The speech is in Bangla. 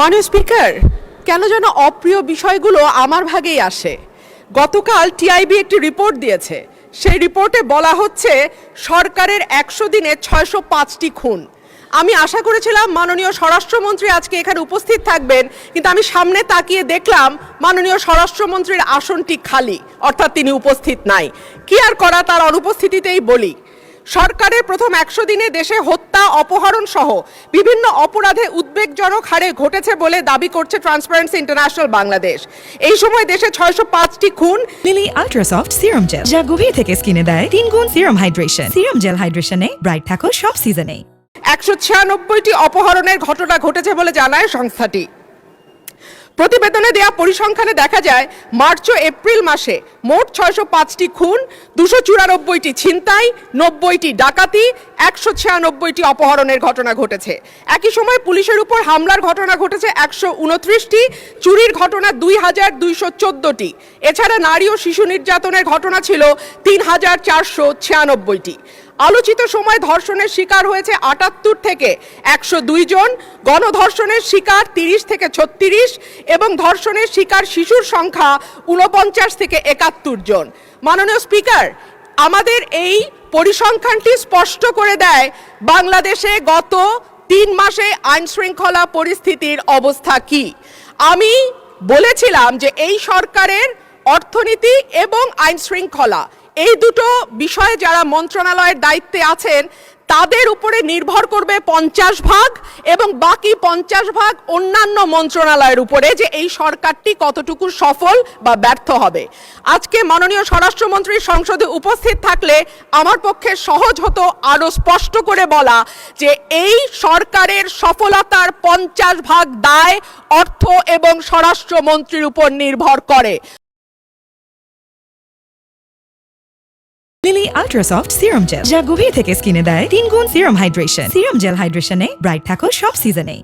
মাননীয় স্পিকার, কেন যেন অপ্রিয় বিষয়গুলো আমার ভাগেই আসে। গতকাল টিআইবি একটি রিপোর্ট দিয়েছে। সেই রিপোর্টে বলা হচ্ছে সরকারের 100 দিনে 605টি খুন। আমি আশা করেছিলাম মাননীয় স্বরাষ্ট্রমন্ত্রী আজকে এখানে উপস্থিত থাকবেন, কিন্তু আমি সামনে তাকিয়ে দেখলাম মাননীয় স্বরাষ্ট্রমন্ত্রীর আসনটি খালি, অর্থাৎ তিনি উপস্থিত নাই। কি আর করা, তার অনুপস্থিতিতেই বলি। সরকারের প্রথম 100 দিনে দেশে হত্যা, অপহরণ সহ বিভিন্ন অপরাধে উদ্বেগজনক হারে ঘটেছে বলে দাবি করছে ট্রান্সপারেন্সি ইন্টারন্যাশনাল বাংলাদেশ। এই সময় দেশে 605টি খুন। লিলি আল্ট্রাসফট সিরাম জেল, যা গভীর থেকে স্কিনে দেয় 3 গুণ সিরাম হাইড্রেশন। সিরাম জেল হাইড্রেশনে ব্রাইট থাকো সব সিজনে। 196টি অপহরণের ঘটনা ঘটেছে বলে জানায় সংস্থাটি। প্রতিবেদনে দেয়া পরিসংখ্যানে দেখা যায় মার্চ ও এপ্রিল মাসে মোট 605টি খুন, 294টি ছিনতাই, 90টি ডাকাতি, 196টি অপহরণের ঘটনা ঘটেছে। একই সময় পুলিশের উপর হামলার ঘটনা ঘটেছে 129টি, চুরির ঘটনা 2214টি। এছাড়া নারী ও শিশু নির্যাতনের ঘটনা ছিল 3496টি। আলোচিত সময় ধর্ষণের শিকার হয়েছে 78 থেকে 102 জন, গণধর্ষণের শিকার 30 থেকে 36 এবং ধর্ষণের শিকার শিশুর সংখ্যা 49 থেকে 71 জন। মাননীয় স্পিকার, আমাদের এই পরিসংখ্যানটি স্পষ্ট করে দেয় বাংলাদেশে গত 3 মাসে আইন শৃঙ্খলা পরিস্থিতির অবস্থা কি। আমি বলেছিলাম যে এই সরকারের অর্থনীতি এবং আইন শৃঙ্খলা, এই দুটো বিষয়ে যারা মন্ত্রণালয়ের দায়িত্বে আছেন তাদের উপরে নির্ভর করবে 50 ভাগ, এবং বাকি 50 ভাগ অন্যান্য মন্ত্রণালয়ের উপরে, যে এই সরকারটি কতটুকু সফল বা ব্যর্থ হবে। আজকে মাননীয় স্বরাষ্ট্রমন্ত্রী সংসদে উপস্থিত থাকলে আমার পক্ষে সহজ হতো আরো স্পষ্ট করে বলা যে এই সরকারের সফলতার 50 ভাগ দায় অর্থ এবং স্বরাষ্ট্রমন্ত্রীর উপর নির্ভর করে। লিলি আল্ট্রাসফট সিরাম জেল, যা গভীর থেকে স্কিনে দেয় 3 গুণ সিরাম হাইড্রেশন। সিরাম জেল হাইড্রেশনে ব্রাইট থাকো সব সিজনে।